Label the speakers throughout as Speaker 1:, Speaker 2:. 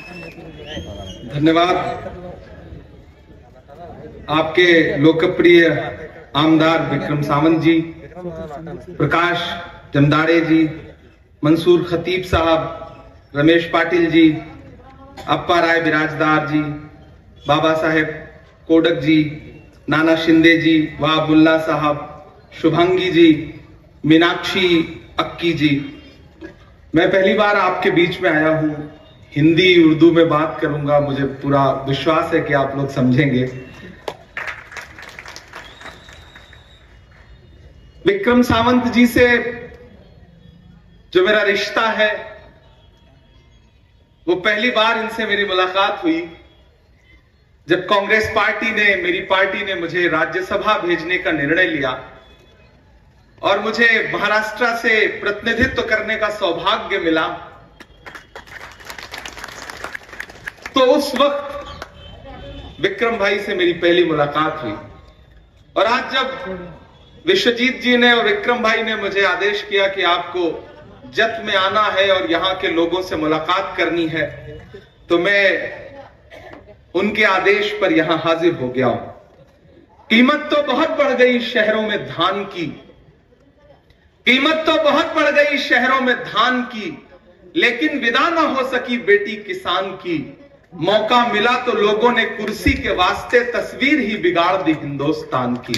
Speaker 1: धन्यवाद। आपके लोकप्रिय आमदार विक्रम सावंत जी, प्रकाश जमदाड़े जी, मंसूर खतीब साहब, रमेश पाटिल जी, अप्पा राय बिराजदार जी, बाबा साहेब कोडक जी, नाना शिंदे जी, वहाबुल्ला साहब, शुभांगी जी, मीनाक्षी अक्की जी, मैं पहली बार आपके बीच में आया हूं। हिंदी उर्दू में बात करूंगा, मुझे पूरा विश्वास है कि आप लोग समझेंगे। विक्रम सावंत जी से जो मेरा रिश्ता है, वो पहली बार इनसे मेरी मुलाकात हुई जब कांग्रेस पार्टी ने, मेरी पार्टी ने मुझे राज्यसभा भेजने का निर्णय लिया और मुझे महाराष्ट्र से प्रतिनिधित्व करने का सौभाग्य मिला। तो उस वक्त विक्रम भाई से मेरी पहली मुलाकात हुई और आज जब विश्वजीत जी ने और विक्रम भाई ने मुझे आदेश किया कि आपको जत में आना है और यहां के लोगों से मुलाकात करनी है, तो मैं उनके आदेश पर यहां हाजिर हो गया हूं। कीमत तो बहुत बढ़ गई शहरों में धान की, कीमत तो बहुत बढ़ गई शहरों में धान की, लेकिन विदा ना हो सकी बेटी किसान की। मौका मिला तो लोगों ने कुर्सी के वास्ते तस्वीर ही बिगाड़ दी हिंदुस्तान की।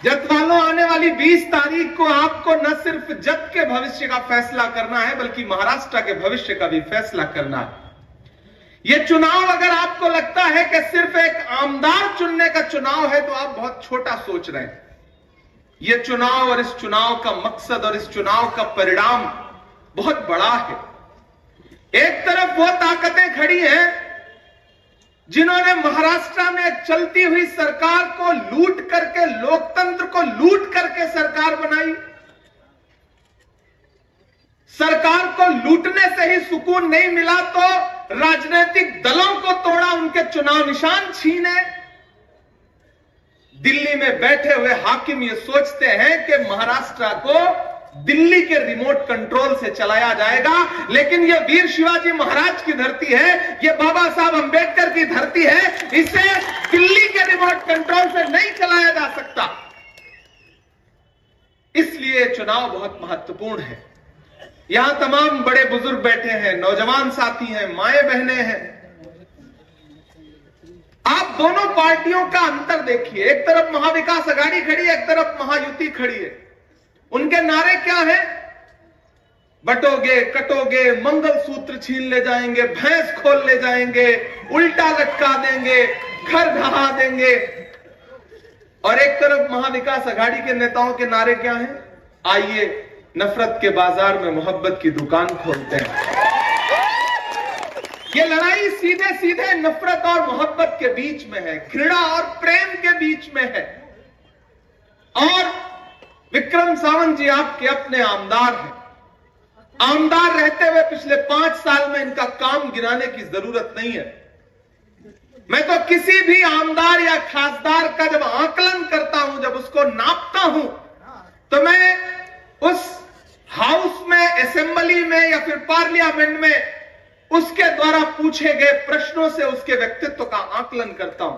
Speaker 1: जत वालों, आने वाली 20 तारीख को आपको न सिर्फ जत के भविष्य का फैसला करना है, बल्कि महाराष्ट्र के भविष्य का भी फैसला करना है। यह चुनाव अगर आपको लगता है कि सिर्फ एक आमदार चुनने का चुनाव है, तो आप बहुत छोटा सोच रहे हैं। यह चुनाव और इस चुनाव का मकसद और इस चुनाव का परिणाम बहुत बड़ा है। एक तरफ वो ताकतें खड़ी हैं जिन्होंने महाराष्ट्र में एक चलती हुई सरकार को लूट करके, लोकतंत्र को लूट करके सरकार बनाई। सरकार को लूटने से ही सुकून नहीं मिला तो राजनीतिक दलों को तोड़ा, उनके चुनाव निशान छीने। दिल्ली में बैठे हुए हाकिम ये सोचते हैं कि महाराष्ट्र को दिल्ली के रिमोट कंट्रोल से चलाया जाएगा, लेकिन यह वीर शिवाजी महाराज की धरती है, यह बाबा साहब अंबेडकर की धरती है, इसे दिल्ली के रिमोट कंट्रोल से नहीं चलाया जा सकता। इसलिए चुनाव बहुत महत्वपूर्ण है। यहां तमाम बड़े बुजुर्ग बैठे हैं, नौजवान साथी हैं, माए बहनें हैं। आप दोनों पार्टियों का अंतर देखिए। एक तरफ महाविकास आघाड़ी खड़ी है, एक तरफ महायुति खड़ी है। उनके नारे क्या हैं? बटोगे, कटोगे, मंगलसूत्र छीन ले जाएंगे, भैंस खोल ले जाएंगे, उल्टा लटका देंगे, घर ढहा देंगे। और एक तरफ महाविकास आघाड़ी के नेताओं के नारे क्या हैं? आइए नफरत के बाजार में मोहब्बत की दुकान खोलते हैं। ये लड़ाई सीधे सीधे नफरत और मोहब्बत के बीच में है, घृणा और प्रेम के बीच में है। और विक्रम सावंत जी आपके अपने आमदार हैं। आमदार रहते हुए पिछले 5 साल में इनका काम गिनाने की जरूरत नहीं है। मैं तो किसी भी आमदार या खासदार का जब आकलन करता हूं, जब उसको नापता हूं, तो मैं उस हाउस में, असेंबली में या फिर पार्लियामेंट में उसके द्वारा पूछे गए प्रश्नों से उसके व्यक्तित्व का आकलन करता हूं।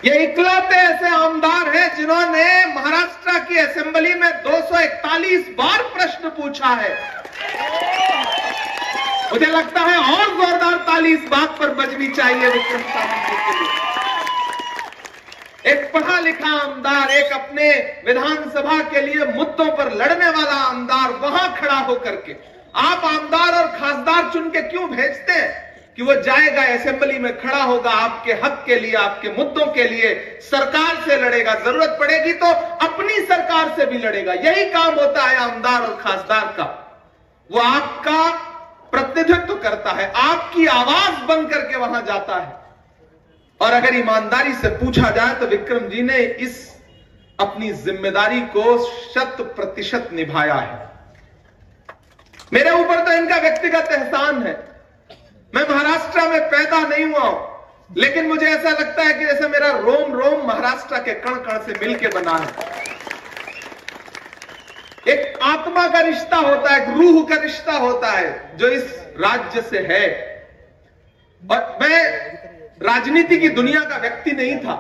Speaker 1: ये इकलौते ऐसे आमदार हैं जिन्होंने महाराष्ट्र की असेंबली में 241 बार प्रश्न पूछा है। मुझे लगता है और जोरदार ताली इस बात पर बजनी चाहिए विक्रम सावंत जी के लिए। एक पढ़ा लिखा आमदार, एक अपने विधानसभा के लिए मुद्दों पर लड़ने वाला आमदार वहां खड़ा होकर के, आप आमदार और खासदार चुन के क्यों भेजते हैं कि वो जाएगा असेंबली में खड़ा होगा, आपके हक के लिए, आपके मुद्दों के लिए सरकार से लड़ेगा, जरूरत पड़ेगी तो अपनी सरकार से भी लड़ेगा। यही काम होता है आमदार और खासदार का। वो आपका प्रतिनिधित्व करता है, आपकी आवाज बन करके वहां जाता है। और अगर ईमानदारी से पूछा जाए तो विक्रम जी ने इस अपनी जिम्मेदारी को 100% निभाया है। मेरे ऊपर तो इनका व्यक्तिगत एहसान है। मैं महाराष्ट्र में पैदा नहीं हुआ हूं, लेकिन मुझे ऐसा लगता है कि जैसे मेरा रोम रोम महाराष्ट्र के कण कण से मिलकर बना है। एक एक आत्मा का रिश्ता होता है, एक रूह का रिश्ता होता है जो इस राज्य से है। और मैं राजनीति की दुनिया का व्यक्ति नहीं था।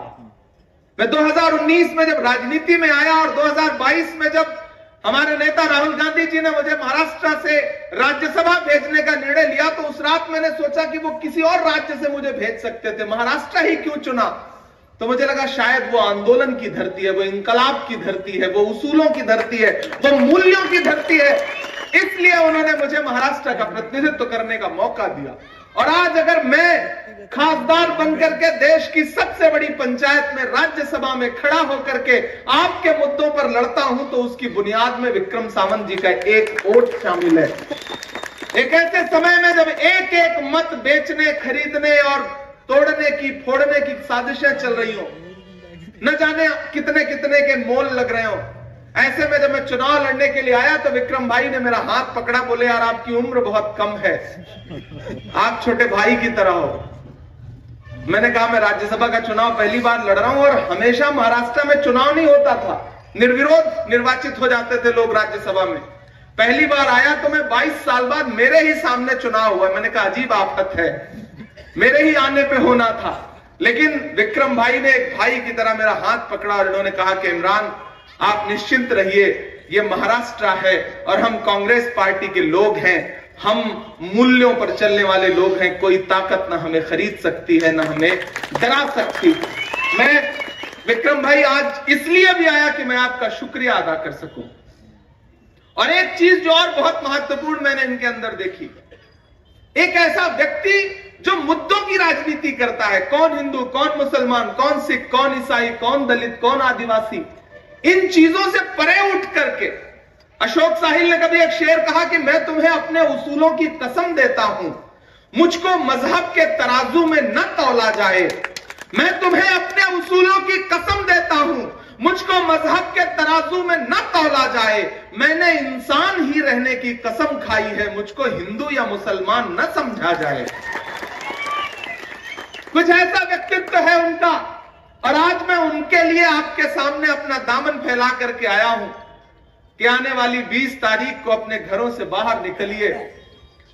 Speaker 1: मैं 2019 में जब राजनीति में आया और 2022 में जब हमारे नेता राहुल गांधी जी ने मुझे महाराष्ट्र से राज्यसभा भेजने का निर्णय लिया, तो उस रात मैंने सोचा कि वो किसी और राज्य से मुझे भेज सकते थे, महाराष्ट्र ही क्यों चुना। तो मुझे लगा शायद वो आंदोलन की धरती है, वो इंकलाब की धरती है, वो उसूलों की धरती है, वो मूल्यों की धरती है, इसलिए उन्होंने मुझे महाराष्ट्र का प्रतिनिधित्व करने का मौका दिया। और आज अगर मैं खासदार बनकर के देश की सबसे बड़ी पंचायत में राज्यसभा में खड़ा होकर के आपके मुद्दों पर लड़ता हूं, तो उसकी बुनियाद में विक्रम सावंत जी का एक वोट शामिल है। एक ऐसे समय में जब एक एक मत बेचने, खरीदने और तोड़ने की, फोड़ने की साजिशें चल रही हो, न जाने कितने कितने के मोल लग रहे हो, ऐसे में जब मैं चुनाव लड़ने के लिए आया तो विक्रम भाई ने मेरा हाथ पकड़ा, बोले यार आपकी उम्र बहुत कम है, आप छोटे भाई की तरह हो। मैंने कहा मैं राज्यसभा का चुनाव पहली बार लड़ रहा हूं और हमेशा महाराष्ट्र में चुनाव नहीं होता था, निर्विरोध निर्वाचित हो जाते थे लोग राज्यसभा में। पहली बार आया तो मैं 22 साल बाद मेरे ही सामने चुनाव हुआ। मैंने कहा अजीब आफत है, मेरे ही आने पे होना था। लेकिन विक्रम भाई ने एक भाई की तरह मेरा हाथ पकड़ा और इन्होंने कहा कि इमरान आप निश्चिंत रहिए, ये महाराष्ट्र है और हम कांग्रेस पार्टी के लोग हैं, हम मूल्यों पर चलने वाले लोग हैं, कोई ताकत ना हमें खरीद सकती है, ना हमें डरा सकती। मैं विक्रम भाई आज इसलिए भी आया कि मैं आपका शुक्रिया अदा कर सकूं। और एक चीज जो और बहुत महत्वपूर्ण मैंने इनके अंदर देखी, एक ऐसा व्यक्ति जो मुद्दों की राजनीति करता है, कौन हिंदू, कौन मुसलमान, कौन सिख, कौन ईसाई, कौन दलित, कौन आदिवासी, इन चीजों से परे उठ करके अशोक साहिल ने कभी एक शेर कहा कि मैं तुम्हें अपने उसूलों की कसम देता हूं, मुझको मजहब के तराजू में न तौला जाए। मैं तुम्हें अपने उसूलों की कसम देता हूं, मुझको मजहब के तराजू में न तौला जाए। मैंने इंसान ही रहने की कसम खाई है, मुझको हिंदू या मुसलमान न समझा जाए। कुछ ऐसा व्यक्तित्व है उनका, और आज मैं उनके लिए आपके सामने अपना दामन फैला करके आया हूं कि आने वाली 20 तारीख को अपने घरों से बाहर निकलिए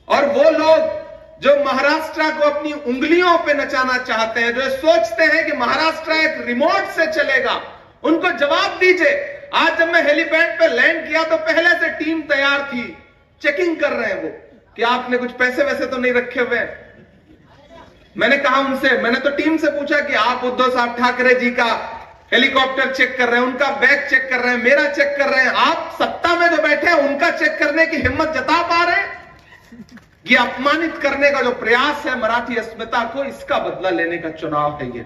Speaker 1: और वो लोग जो महाराष्ट्र को अपनी उंगलियों पे नचाना चाहते हैं, जो सोचते हैं कि महाराष्ट्र एक रिमोट से चलेगा, उनको जवाब दीजिए। आज जब मैं हेलीपैड पे लैंड किया तो पहले से टीम तैयार थी, चेकिंग कर रहे हैं वो कि आपने कुछ पैसे वैसे तो नहीं रखे हुए। मैंने कहा उनसे, मैंने तो टीम से पूछा कि आप उद्धव साहब ठाकरे जी का हेलीकॉप्टर चेक कर रहे हैं, उनका बैग चेक कर रहे हैं, मेरा चेक कर रहे हैं, आप सत्ता में जो बैठे हैं उनका चेक करने की हिम्मत जता पा रहे हैं? ये अपमानित करने का जो प्रयास है मराठी अस्मिता को, इसका बदला लेने का चुनाव है ये।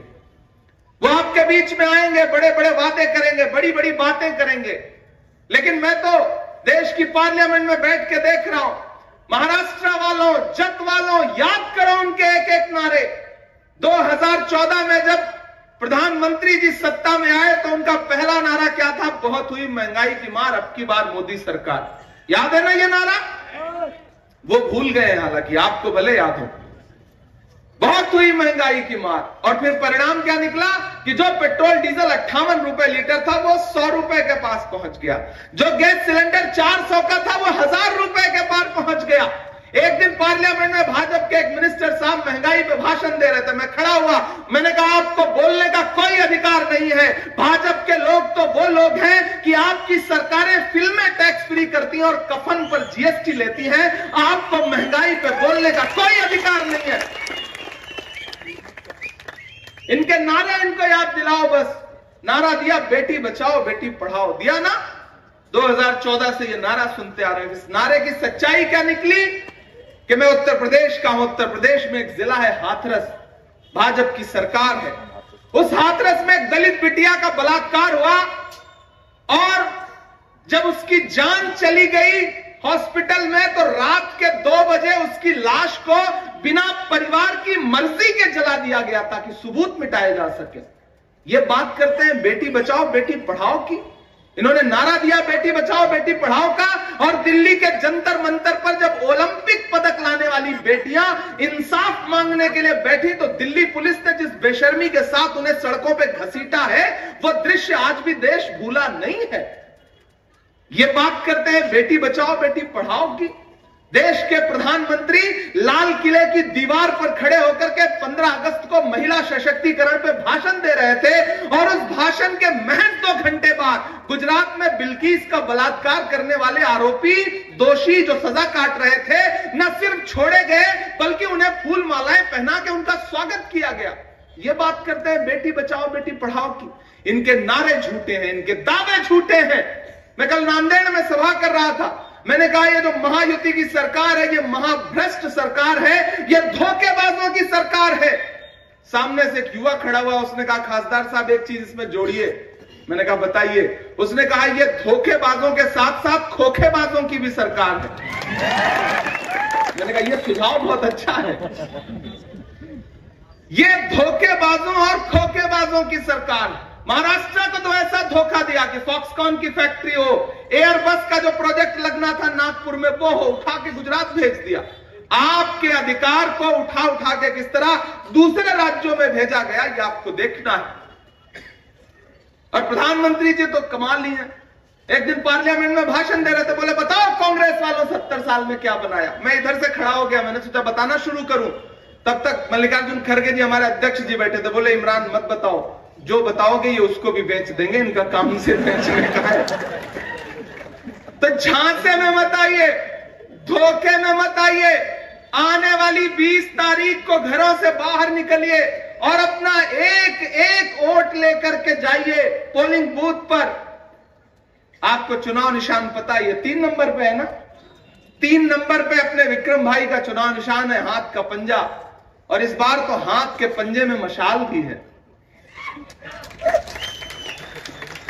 Speaker 1: वो आपके बीच में आएंगे, बड़े बड़े वादे करेंगे, बड़ी बड़ी बातें करेंगे, लेकिन मैं तो देश की पार्लियामेंट में बैठ के देख रहा हूं, महाराष्ट्र वालों, जत वालों, याद करो उनके एक एक नारे। 2014 में जब प्रधानमंत्री जी सत्ता में आए तो उनका पहला नारा क्या था? बहुत हुई महंगाई की मार, अब की बार मोदी सरकार। याद है ना ये नारा? वो भूल गए हैं, हालांकि आपको भले याद हो। बहुत हुई महंगाई की मार, और फिर परिणाम क्या निकला कि जो पेट्रोल डीजल 58 रुपए लीटर था वो 100 रुपए के पास पहुंच गया, जो गैस सिलेंडर 400 का था वो 1000 रुपए के पार पहुंच गया। एक दिन पार्लियामेंट में भाजपा के एक मिनिस्टर साहब महंगाई पे भाषण दे रहे थे, मैं खड़ा हुआ, मैंने कहा आपको बोलने का कोई अधिकार नहीं है। भाजपा के लोग तो वो लोग हैं कि आपकी सरकारें फिल्में टैक्स फ्री करती हैं और कफन पर जीएसटी लेती हैं, आपको महंगाई पे बोलने का कोई अधिकार नहीं है। इनके नारे इनको याद दिलाओ बस। नारा दिया बेटी बचाओ बेटी पढ़ाओ, दिया ना? 2014 से ये नारा सुनते आ रहे हैं। इस नारे की सच्चाई क्या निकली कि मैं उत्तर प्रदेश का हूं, उत्तर प्रदेश में एक जिला है हाथरस, भाजपा की सरकार है। उस हाथरस में एक दलित बिटिया का बलात्कार हुआ और जब उसकी जान चली गई हॉस्पिटल में तो रात के 2 बजे उसकी लाश को बिना परिवार की मर्जी के जला दिया गया ताकि सबूत मिटाए जा सके। ये बात करते हैं बेटी बचाओ बेटी पढ़ाओ की। इन्होंने नारा दिया बेटी बचाओ बेटी पढ़ाओ का, और दिल्ली के जंतर मंतर पर जब ओलंपिक पदक लाने वाली बेटियां इंसाफ मांगने के लिए बैठी तो दिल्ली पुलिस ने जिस बेशर्मी के साथ उन्हें सड़कों पे घसीटा है, वो दृश्य आज भी देश भूला नहीं है। ये बात करते हैं बेटी बचाओ बेटी पढ़ाओ की। देश के प्रधानमंत्री लाल किले की दीवार पर खड़े होकर के 15 अगस्त को महिला सशक्तिकरण पे भाषण दे रहे थे और उस भाषण के महज 2 घंटे बाद गुजरात में बिल्किस का बलात्कार करने वाले आरोपी दोषी जो सजा काट रहे थे न सिर्फ छोड़े गए बल्कि उन्हें फूल मालाएं पहना के उनका स्वागत किया गया। ये बात करते हैं बेटी बचाओ बेटी पढ़ाओ की। इनके नारे झूठे हैं, इनके दावे झूठे हैं। मैं कल नांदेड़ में सभा कर रहा था, मैंने कहा ये जो महायुति की सरकार है ये महाभ्रष्ट सरकार है, ये धोखेबाजों की सरकार है। सामने से एक युवा खड़ा हुआ, उसने कहा खासदार साहब एक चीज इसमें जोड़िए। मैंने कहा बताइए। उसने कहा ये धोखेबाजों के साथ साथ खोखेबाजों की भी सरकार है। मैंने कहा ये सुझाव बहुत अच्छा है। ये धोखेबाजों और खोखेबाजों की सरकार। महाराष्ट्र को तो ऐसा धोखा दिया कि फॉक्सकॉन की फैक्ट्री हो, एयरबस का जो प्रोजेक्ट लगना था नागपुर में वो हो, उठा के गुजरात भेज दिया। आपके अधिकार को उठा के किस तरह दूसरे राज्यों में भेजा गया ये आपको देखना है। और प्रधानमंत्री जी तो कमाल ही है। एक दिन पार्लियामेंट में भाषण दे रहे थे, बोले बताओ कांग्रेस वालों 70 साल में क्या बनाया। मैं इधर से खड़ा हो गया, मैंने सोचा बताना शुरू करूं, तब तक मल्लिकार्जुन खड़गे जी हमारे अध्यक्ष जी बैठे थे, बोले इमरान मत बताओ, जो बताओगे ये उसको भी बेच देंगे, इनका काम से बेचने का है। तो झांसे में मत आइए, धोखे में मत आइए। आने वाली 20 तारीख को घरों से बाहर निकलिए और अपना एक एक वोट लेकर के जाइए पोलिंग बूथ पर। आपको चुनाव निशान पता है, 3 नंबर पे है ना। 3 नंबर पे अपने विक्रम भाई का चुनाव निशान है, हाथ का पंजा। और इस बार तो हाथ के पंजे में मशाल भी है।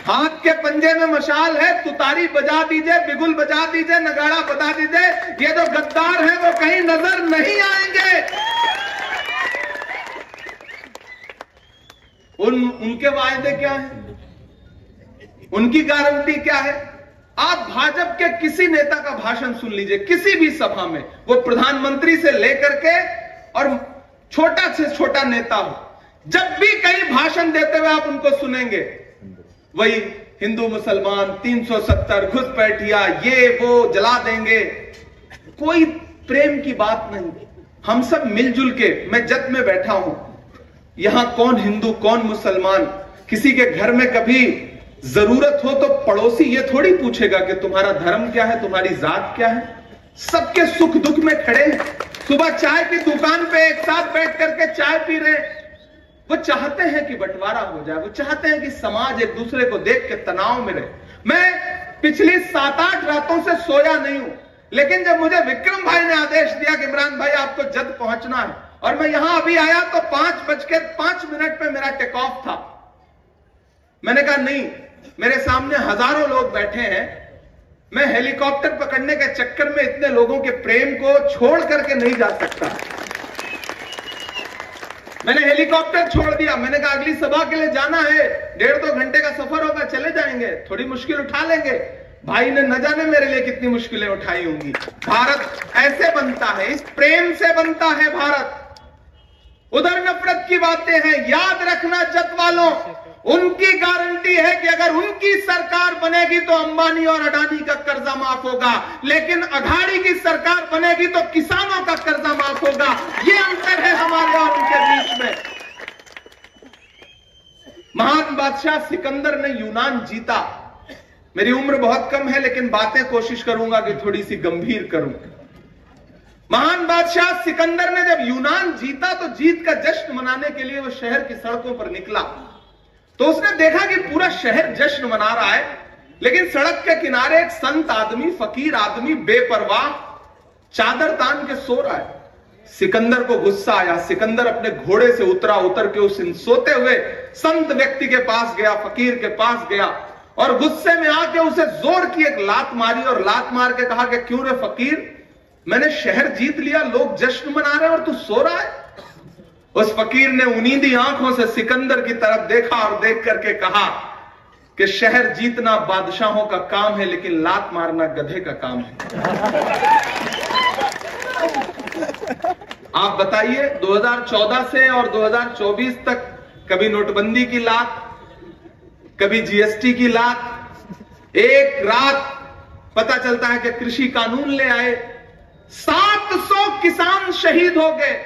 Speaker 1: हाथ के पंजे में मशाल है। तुतारी बजा दीजिए, बिगुल बजा दीजिए, नगाड़ा बजा दीजिए, ये जो गद्दार हैं वो कहीं नजर नहीं आएंगे। उनके वायदे क्या हैं? उनकी गारंटी क्या है? आप भाजपा के किसी नेता का भाषण सुन लीजिए, किसी भी सभा में, वो प्रधानमंत्री से लेकर के और छोटा से छोटा नेता हो, जब भी कहीं भाषण देते हुए आप उनको सुनेंगे वही हिंदू मुसलमान 370 घुसपैठिया ये वो जला देंगे। कोई प्रेम की बात नहीं। हम सब मिलजुल के, मैं जद में बैठा हूं, यहां कौन हिंदू कौन मुसलमान, किसी के घर में कभी जरूरत हो तो पड़ोसी ये थोड़ी पूछेगा कि तुम्हारा धर्म क्या है, तुम्हारी जात क्या है। सबके सुख दुख में खड़े हैं। सुबह चाय की दुकान पे एक साथ बैठ करके चाय पी रहे। वो चाहते हैं कि बंटवारा हो जाए, वो चाहते हैं कि समाज एक दूसरे को देख के तनाव में रहे। मैं पिछली 7-8 रातों से सोया नहीं हूं, लेकिन जब मुझे विक्रम भाई ने आदेश दिया कि इमरान भाई आपको जद पहुंचना है, और मैं यहां अभी आया तो 5:05 पे मेरा टेक ऑफ था। मैंने कहा नहीं, मेरे सामने हजारों लोग बैठे हैं, मैं हेलीकॉप्टर पकड़ने के चक्कर में इतने लोगों के प्रेम को छोड़ करके नहीं जा सकता। मैंने हेलीकॉप्टर छोड़ दिया। मैंने कहा अगली सभा के लिए जाना है, 1.5-2 घंटे का सफर होगा, चले जाएंगे, थोड़ी मुश्किल उठा लेंगे। भाई ने न जाने मेरे लिए कितनी मुश्किलें उठाई होंगी। भारत ऐसे बनता है, इस प्रेम से बनता है भारत। उधर नफरत की बातें हैं। याद रखना जत वालों, उनकी गारंटी है कि अगर उनकी सरकार बनेगी तो अंबानी और अडानी का कर्जा माफ होगा, लेकिन अघाड़ी की सरकार बनेगी तो किसानों का कर्जा माफ होगा। ये अंतर है हमारे और उनके बीच में। महान बादशाह सिकंदर ने यूनान जीता। मेरी उम्र बहुत कम है लेकिन बातें कोशिश करूंगा कि थोड़ी सी गंभीर करूं। महान बादशाह सिकंदर ने जब यूनान जीता तो जीत का जश्न मनाने के लिए वो शहर की सड़कों पर निकला। तो उसने देखा कि पूरा शहर जश्न मना रहा है, लेकिन सड़क के किनारे एक संत आदमी, फकीर आदमी बेपरवाह चादर तान के सो रहा है। सिकंदर को गुस्सा आया। सिकंदर अपने घोड़े से उतरा, उतर के उस सोते हुए संत व्यक्ति के पास गया, फकीर के पास गया और गुस्से में आके उसे जोर की एक लात मारी और लात मार के कहा कि क्यों रे फकीर, मैंने शहर जीत लिया, लोग जश्न मना रहे हैं और तू सो रहा है। उस फकीर ने उनींदी आंखों से सिकंदर की तरफ देखा और देख करके कहा कि शहर जीतना बादशाहों का काम है, लेकिन लात मारना गधे का काम है। आप बताइए 2014 से और 2024 तक कभी नोटबंदी की लात, कभी जीएसटी की लात, एक रात पता चलता है कि कृषि कानून ले आए, 700 किसान शहीद हो गए।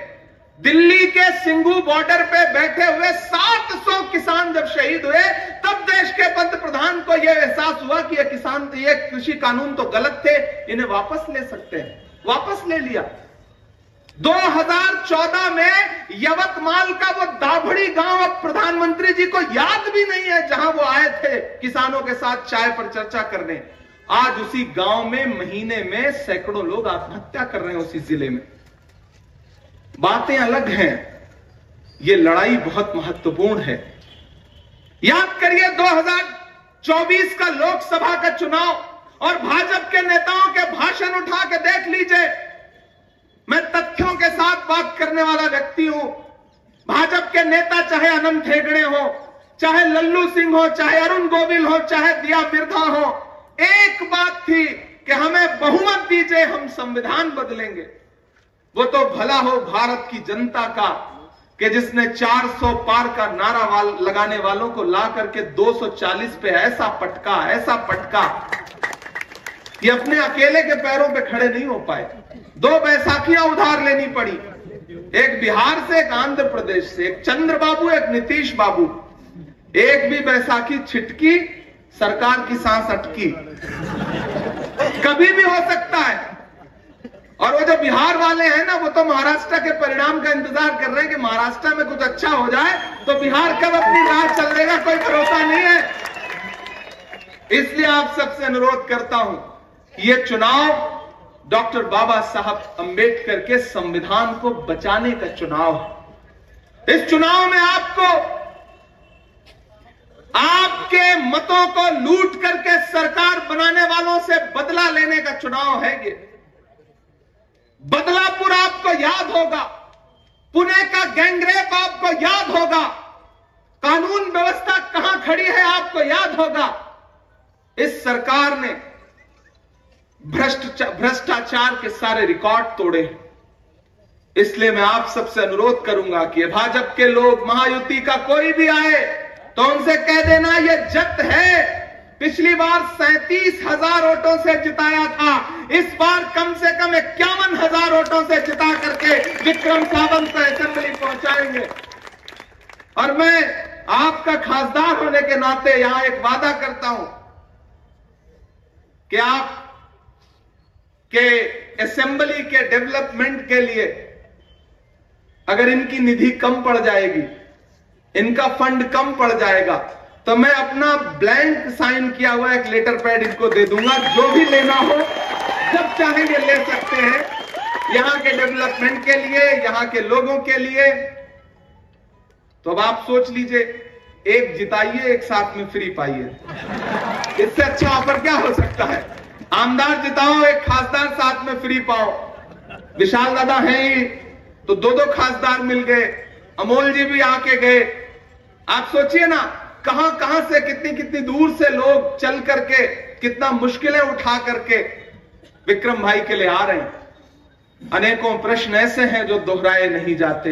Speaker 1: दिल्ली के सिंघू बॉर्डर पे बैठे हुए 700 किसान जब शहीद हुए, तब देश के पंत प्रधान को यह एहसास हुआ कि ये कृषि कानून तो गलत थे, इन्हें वापस ले सकते हैं। वापस ले लिया। 2014 में यवतमाल का वो दाभड़ी गांव अब प्रधानमंत्री जी को याद भी नहीं है, जहां वो आए थे किसानों के साथ चाय पर चर्चा करने। आज उसी गांव में महीने में सैकड़ों लोग आत्महत्या कर रहे हैं, उसी जिले में। बातें अलग हैं, ये लड़ाई बहुत महत्वपूर्ण है। याद करिए 2024 का लोकसभा का चुनाव और भाजपा के नेताओं के भाषण उठा के देख लीजिए। मैं तथ्यों के साथ बात करने वाला व्यक्ति हूं। भाजपा के नेता चाहे अनंत हेगड़े हो, चाहे लल्लू सिंह हो, चाहे अरुण गोविल हो, चाहे दिया मिर्धा हो, एक बात थी कि हमें बहुमत दीजिए, हम संविधान बदलेंगे। वो तो भला हो भारत की जनता का कि जिसने 400 पार का नारा लगाने वालों को ला करके 240 पे ऐसा पटका ये अपने अकेले के पैरों पे खड़े नहीं हो पाए। 2 बैसाखियां उधार लेनी पड़ी, एक बिहार से, एक आंध्र प्रदेश से, एक चंद्रबाबू, एक नीतीश बाबू। एक भी बैसाखी छिटकी, सरकार की सांस अटकी। कभी भी हो सकता है। और वो जो बिहार वाले हैं ना, वो तो महाराष्ट्र के परिणाम का इंतजार कर रहे हैं कि महाराष्ट्र में कुछ अच्छा हो जाए तो बिहार कब अपनी राह चल देगा, कोई भरोसा नहीं है। इसलिए आप सबसे अनुरोध करता हूं, ये चुनाव डॉक्टर बाबा साहब अंबेडकर के संविधान को बचाने का चुनाव है। इस चुनाव में आपको आपके मतों को लूट करके सरकार बनाने वालों से बदला लेने का चुनाव है। ये बदलापुर आपको याद होगा, पुणे का गैंगरेप आपको याद होगा, कानून व्यवस्था कहां खड़ी है आपको याद होगा। इस सरकार ने भ्रष्टाचार के सारे रिकॉर्ड तोड़े। इसलिए मैं आप सबसे अनुरोध करूंगा कि भाजपा के लोग, महायुति का कोई भी आए तो उनसे कह देना ये जत है। पिछली बार 37,000 वोटों से जिताया था, इस बार कम से कम 51,000 वोटों से जिता करके विक्रम सावंत को असेंबली पहुंचाएंगे। और मैं आपका खासदार होने के नाते यहां एक वादा करता हूं कि आप के असेंबली के डेवलपमेंट के लिए अगर इनकी निधि कम पड़ जाएगी, इनका फंड कम पड़ जाएगा, तो मैं अपना ब्लैंक साइन किया हुआ एक लेटर पैड इनको दे दूंगा। जो भी लेना हो जब चाहेंगे ले सकते हैं, यहां के डेवलपमेंट के लिए, यहां के लोगों के लिए। तो अब आप सोच लीजिए, एक जिताइए, एक साथ में फ्री पाइए। इससे अच्छा ऑफर क्या हो सकता है? आमदार जिताओ, एक खासदार साथ में फ्री पाओ। विशाल दादा हैं ही तो 2-2 खासदार मिल गए, अमोल जी भी आके गए। आप सोचिए ना, कहां कहां से, कितनी कितनी दूर से लोग चल करके, कितना मुश्किलें उठा करके विक्रम भाई के लिए आ रहे हैं। अनेकों प्रश्न ऐसे हैं जो दोहराए नहीं जाते,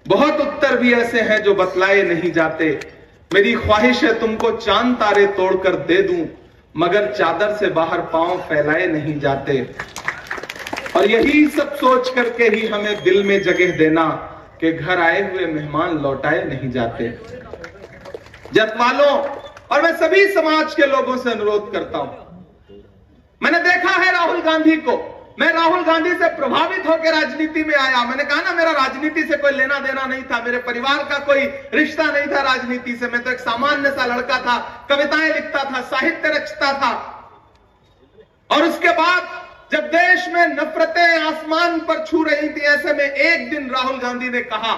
Speaker 1: बहुत उत्तर भी ऐसे हैं जो बतलाए नहीं जाते। मेरी ख्वाहिश है तुमको चांद तारे तोड़कर दे दूं, मगर चादर से बाहर पांव फैलाए नहीं जाते। और यही सब सोच करके ही हमें दिल में जगह देना कि घर आए हुए मेहमान लौटाए नहीं जाते। जत वालों और मैं सभी समाज के लोगों से अनुरोध करता हूं, मैंने देखा है राहुल गांधी को, मैं राहुल गांधी से प्रभावित होकर राजनीति में आया। मैंने कहा ना, मेरा राजनीति से कोई लेना देना नहीं था, मेरे परिवार का कोई रिश्ता नहीं था राजनीति से। मैं तो एक सामान्य सा लड़का था, कविताएं लिखता था, साहित्य रचता था। और उसके बाद जब देश में नफरतें आसमान पर छू रही थी, ऐसे में एक दिन राहुल गांधी ने कहा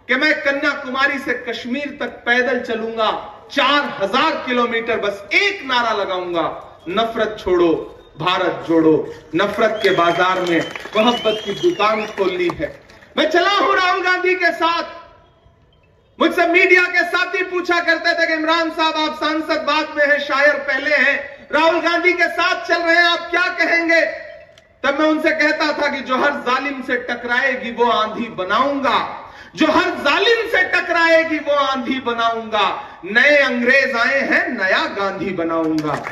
Speaker 1: कि मैं कन्याकुमारी से कश्मीर तक पैदल चलूंगा, 4000 किलोमीटर, बस एक नारा लगाऊंगा, नफरत छोड़ो भारत जोड़ो। नफरत के बाजार में मोहब्बत की दुकान खोलनी है। मैं चला हूं राहुल गांधी के साथ। मुझसे मीडिया के साथी पूछा करते थे कि इमरान साहब आप सांसद बाद में हैं, शायर पहले हैं, राहुल गांधी के साथ चल रहे हैं, आप क्या कहेंगे? तब मैं उनसे कहता था कि जो हर जालिम से टकराएगी वो आंधी बनाऊंगा, जो हर जालिम से टकराएगी वो आंधी बनाऊंगा। नए अंग्रेज आए हैं, नया गांधी बनाऊंगा।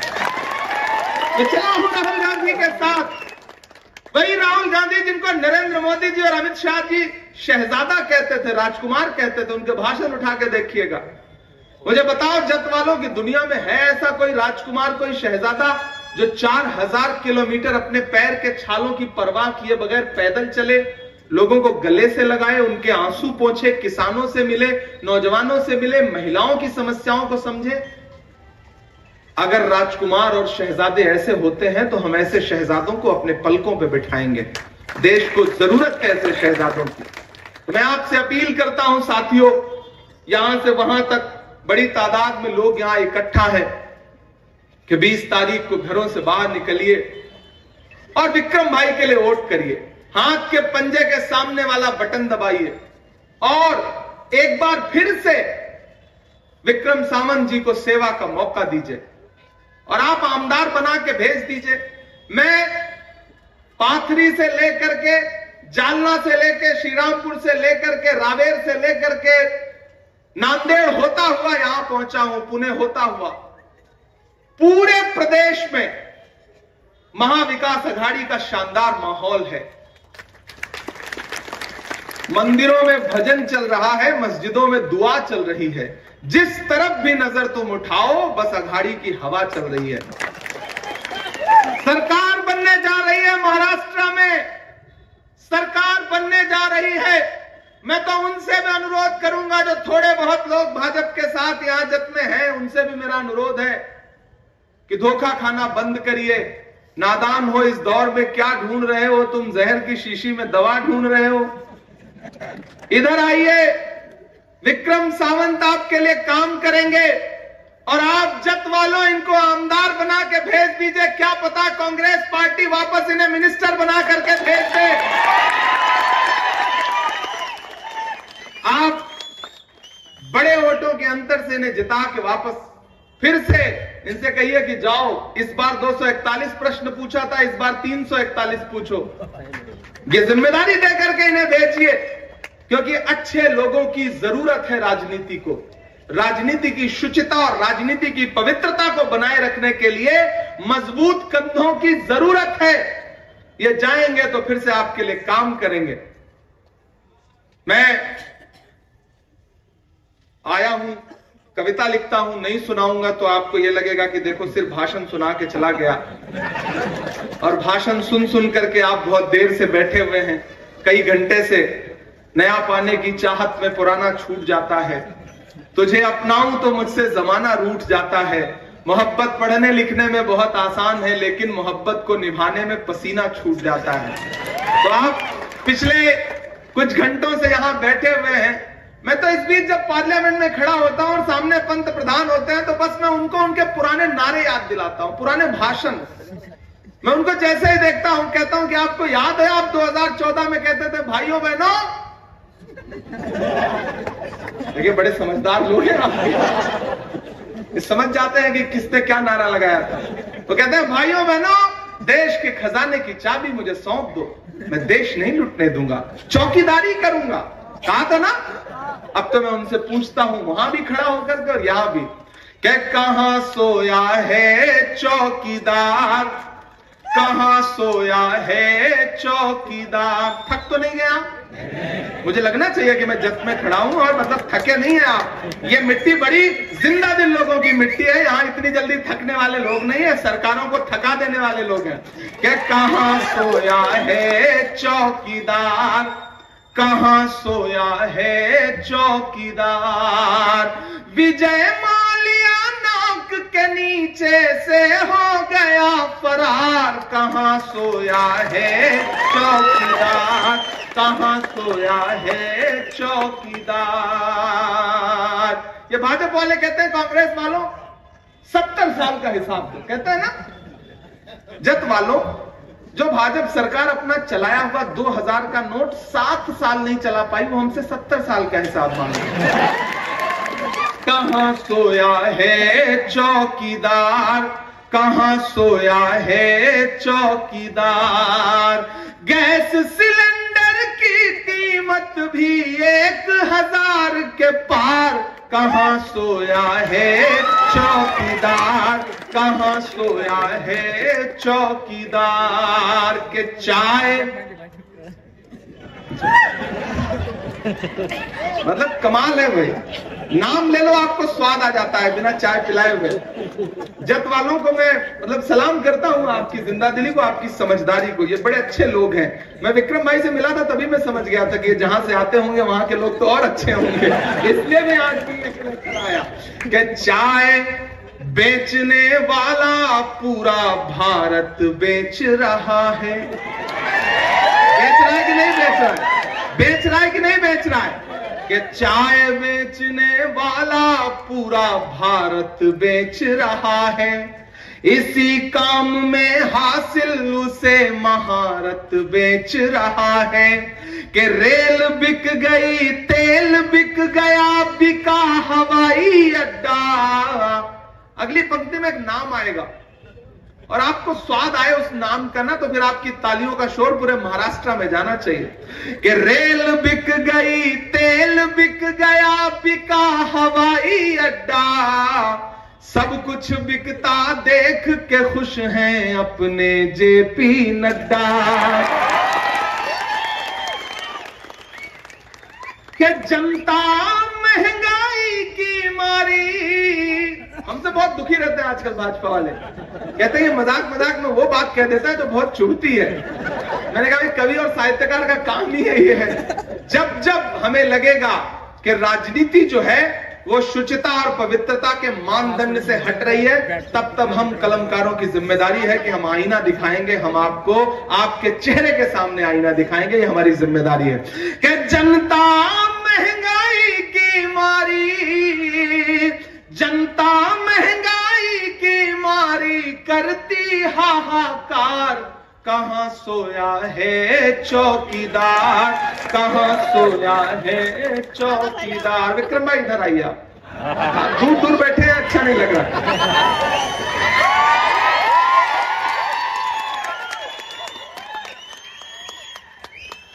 Speaker 1: मैं चला हूं राहुल गांधी के साथ, वही राहुल गांधी जिनको नरेंद्र मोदी जी और अमित शाह जी शहजादा कहते थे, राजकुमार कहते थे। उनके भाषण उठा के देखिएगा। मुझे बताओ जत वालों की दुनिया में है ऐसा कोई राजकुमार, कोई शहजादा जो 4000 किलोमीटर अपने पैर के छालों की परवाह किए बगैर पैदल चले, लोगों को गले से लगाए, उनके आंसू पोंछे, किसानों से मिले, नौजवानों से मिले, महिलाओं की समस्याओं को समझे? अगर राजकुमार और शहजादे ऐसे होते हैं तो हम ऐसे शहजादों को अपने पलकों पे बिठाएंगे। देश को जरूरत है ऐसे शहजादों की। तो मैं आपसे अपील करता हूं साथियों, यहां से वहां तक बड़ी तादाद में लोग यहां इकट्ठा है कि 20 तारीख को घरों से बाहर निकलिए और विक्रम भाई के लिए वोट करिए। हाथ के पंजे के सामने वाला बटन दबाइए और एक बार फिर से विक्रम सावंत जी को सेवा का मौका दीजिए और आप आमदार बना के भेज दीजिए। मैं पाथरी से लेकर के, जालना से लेकर, श्रीरामपुर से लेकर के, रावेर से लेकर के नांदेड़ होता हुआ यहां पहुंचा हूं, पुणे होता हुआ। पूरे प्रदेश में महाविकास अघाड़ी का शानदार माहौल है। मंदिरों में भजन चल रहा है, मस्जिदों में दुआ चल रही है। जिस तरफ भी नजर तुम उठाओ बस अघाड़ी की हवा चल रही है। सरकार बनने जा रही है, महाराष्ट्र में सरकार बनने जा रही है। मैं तो उनसे भी अनुरोध करूंगा जो थोड़े बहुत लोग भाजपा के साथ यहां जत में हैं, उनसे भी मेरा अनुरोध है कि धोखा खाना बंद करिए। नादान हो, इस दौर में क्या ढूंढ रहे हो तुम? जहर की शीशी में दवा ढूंढ रहे हो? इधर आइए, विक्रम सावंत आपके लिए काम करेंगे और आप जत वालों इनको आमदार बना के भेज दीजिए। क्या पता कांग्रेस पार्टी वापस इन्हें मिनिस्टर बना करके भेज दे। आप बड़े वोटों के अंतर से इन्हें जिता के वापस फिर से इनसे कहिए कि जाओ, इस बार 241 प्रश्न पूछा था, इस बार 341 पूछो। ये जिम्मेदारी देकर के इन्हें भेजिए, क्योंकि अच्छे लोगों की जरूरत है राजनीति को। राजनीति की शुचिता और राजनीति की पवित्रता को बनाए रखने के लिए मजबूत कंधों की जरूरत है। ये जाएंगे तो फिर से आपके लिए काम करेंगे। मैं आया हूं, कविता लिखता हूं, नहीं सुनाऊंगा तो आपको यह लगेगा कि देखो सिर्फ भाषण सुना के चला गया। और भाषण सुन सुन करके आप बहुत देर से बैठे हुए हैं, कई घंटे से। नया पाने की चाहत में पुराना छूट जाता है। तुझे अपनाऊं तो मुझसे जमाना रूठ जाता है। मोहब्बत पढ़ने लिखने में बहुत आसान है, लेकिन मोहब्बत को निभाने में पसीना छूट जाता है। तो आप पिछले कुछ घंटों से यहां बैठे हुए हैं। मैं तो इस बीच जब पार्लियामेंट में खड़ा होता हूं और सामने पंत प्रधान होते हैं तो बस मैं उनको उनके पुराने नारे याद दिलाता हूं, पुराने भाषण। मैं उनको जैसे ही देखता हूं कहता हूं कि आपको याद है आप 2014 में कहते थे भाइयों बहनों। देखिए बड़े समझदार लोग हैं आप, समझ जाते हैं कि किसने क्या नारा लगाया था। तो कहते हैं भाइयों बहनों, देश के खजाने की चाबी मुझे सौंप दो, मैं देश नहीं लुटने दूंगा, चौकीदारी करूंगा। कहा था ना। अब तो मैं उनसे पूछता हूं वहां भी खड़ा होकर के और यहां भी, क्या कहां सोया है चौकीदार, कहां सोया है चौकीदार। थक तो नहीं गया? मुझे लगना चाहिए कि मैं जब में खड़ा हूं और मतलब थके नहीं है आप। ये मिट्टी बड़ी जिंदा दिल लोगों की मिट्टी है, यहां इतनी जल्दी थकने वाले लोग नहीं है, सरकारों को थका देने वाले लोग हैं। क्या कहां सोया है चौकीदार, कहां सोया है चौकीदार। विजय माल्या नाक के नीचे से हो गया फरार, कहां सोया है चौकीदार, कहां सोया है चौकीदार। ये भाजपा वाले कहते हैं कांग्रेस वालों 70 साल का हिसाब दो, कहते हैं ना। जत वालों, जो भाजपा सरकार अपना चलाया हुआ 2000 का नोट 7 साल नहीं चला पाई, वो हमसे 70 साल का हिसाब मांगे। कहां सोया है चौकीदार, कहां सोया है चौकीदार। गैस सिलेंडर की कीमत भी 1000 के पार, कहां सोया है चौकीदार कहाँ सोया है चौकीदार के चाय। मतलब कमाल है भाई, नाम ले लो आपको स्वाद आ जाता है बिना चाय पिलाए हुए। जत वालों को मैं मतलब सलाम करता हूं, आपकी जिंदादिली को, आपकी समझदारी को, ये बड़े अच्छे लोग हैं। मैं विक्रम भाई से मिला था तभी मैं समझ गया था कि जहां से आते होंगे वहां के लोग तो और अच्छे होंगे, इसलिए मैं आज भी आया कि चाय बेचने वाला पूरा भारत बेच रहा है। बेच रहा है कि नहीं बेच रहा है? बेच रहा है कि नहीं बेच रहा है? कि चाय बेचने वाला पूरा भारत बेच रहा है। इसी काम में हासिल उसे महारत बेच रहा है। कि रेल बिक गई, तेल बिक गया, बिका हवाई अड्डा। अगली पंक्ति में एक नाम आएगा और आपको स्वाद आए उस नाम का ना, तो फिर आपकी तालियों का शोर पूरे महाराष्ट्र में जाना चाहिए कि रेल बिक गई, तेल बिक गया, बिका हवाई अड्डा। सब कुछ बिकता देख के खुश हैं अपने जेपी नड्डा। कि जनता महंगाई की मारी, हमसे बहुत दुखी रहते हैं आजकल भाजपा वाले, कहते हैं मजाक मजाक में वो बात कह देता है जो बहुत चुभती है। मैंने कहा कवि और साहित्यकार का काम ही है ये है। जब जब हमें लगेगा कि राजनीति जो है वो शुचिता और पवित्रता के मानदंड से हट रही है, तब तब हम कलमकारों की जिम्मेदारी है कि हम आईना दिखाएंगे, हम आपको आपके चेहरे के सामने आईना दिखाएंगे, ये हमारी जिम्मेदारी है। कि जनता महंगाई की मारी, जनता महंगाई की मारी करती हाहाकार। कहां सोया है चौकीदार, कहां सोया है चौकीदार। विक्रम भाई इधर आइए, आप दूर दूर बैठे हैं, अच्छा नहीं लग रहा।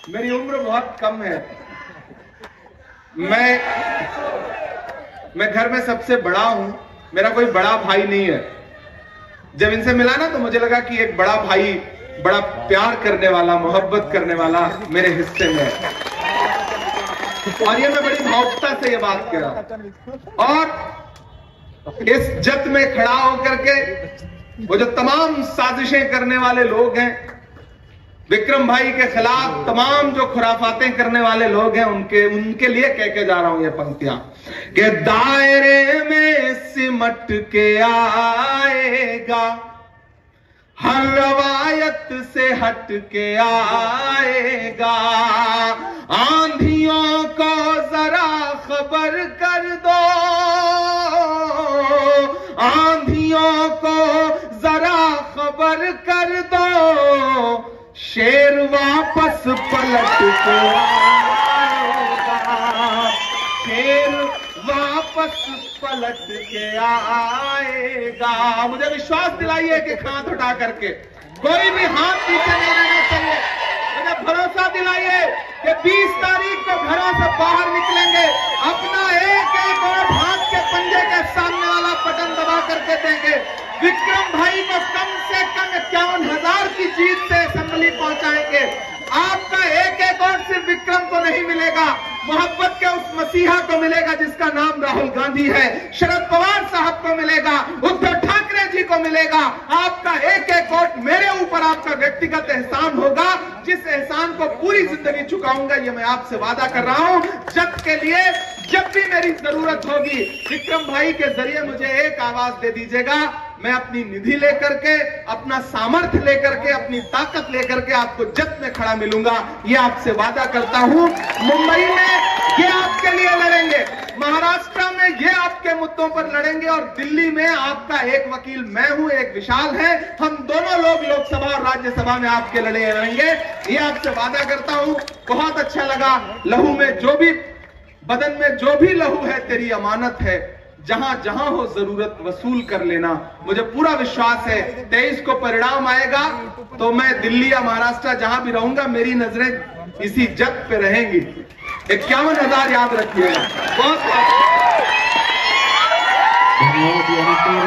Speaker 1: मेरी उम्र बहुत कम है, मैं घर में सबसे बड़ा हूं, मेरा कोई बड़ा भाई नहीं है। जब इनसे मिला ना तो मुझे लगा कि एक बड़ा भाई, बड़ा प्यार करने वाला, मोहब्बत करने वाला मेरे हिस्से में है। और ये मैं बड़ी भावुकता से ये बात कह रहा हूं। और इस जत में खड़ा होकर के वो जो तमाम साजिशें करने वाले लोग हैं, विक्रम भाई के खिलाफ तमाम जो खुराफातें करने वाले लोग हैं, उनके लिए कह के जा रहा हूं ये पंक्तियां कि दायरे में सिमट के आएगा, हर रवायत से हट के आएगा। आंधियों को जरा खबर कर दो, आंधियों को जरा खबर कर दो, शेर वापस पलट के आएगा, शेर वापस पलट के आएगा। मुझे विश्वास दिलाइए कि हाथ उठा करके कोई भी हाथ नीचे नहीं रहना चाहिए। मुझे भरोसा दिलाइए कि 20 तारीख को घरों से बाहर निकलेंगे, अपना एक एक और हाथ के पंजे के सामने वाला बटन दबा करके देंगे। विक्रम भाई को कम से कम 51,000 की जीत से असेंबली पहुंचाएंगे। आपका एक एक वोट सिर्फ विक्रम को नहीं मिलेगा, मोहब्बत के उस मसीहा को मिलेगा जिसका नाम राहुल गांधी है, शरद पवार साहब को मिलेगा, उद्धव ठाकरे जी को मिलेगा। आपका एक एक वोट मेरे ऊपर आपका व्यक्तिगत एहसान होगा, जिस एहसान को पूरी जिंदगी चुकाऊंगा, ये मैं आपसे वादा कर रहा हूं। जब के लिए जब भी मेरी जरूरत होगी, विक्रम भाई के जरिए मुझे एक आवाज दे दीजिएगा। मैं अपनी निधि लेकर के, अपना सामर्थ्य लेकर के, अपनी ताकत लेकर के आपको जत में खड़ा मिलूंगा, ये आपसे वादा करता हूं। मुंबई में ये आपके लिए लड़ेंगे, महाराष्ट्र में ये आपके मुद्दों पर लड़ेंगे, और दिल्ली में आपका एक वकील मैं हूं, एक विशाल है, हम दोनों लोग लोकसभा और राज्यसभा में आपके लड़ेंगे, ये आपसे वादा करता हूं। बहुत अच्छा लगा। लहू में जो भी, बदन में जो भी लहू है तेरी अमानत है, जहां जहां हो जरूरत वसूल कर लेना। मुझे पूरा विश्वास है 23 को परिणाम आएगा तो मैं दिल्ली या महाराष्ट्र जहां भी रहूंगा, मेरी नजरें इसी जत पे रहेंगी। 51,000 याद रखिएगा। बहुत
Speaker 2: बहुत ही अलंकार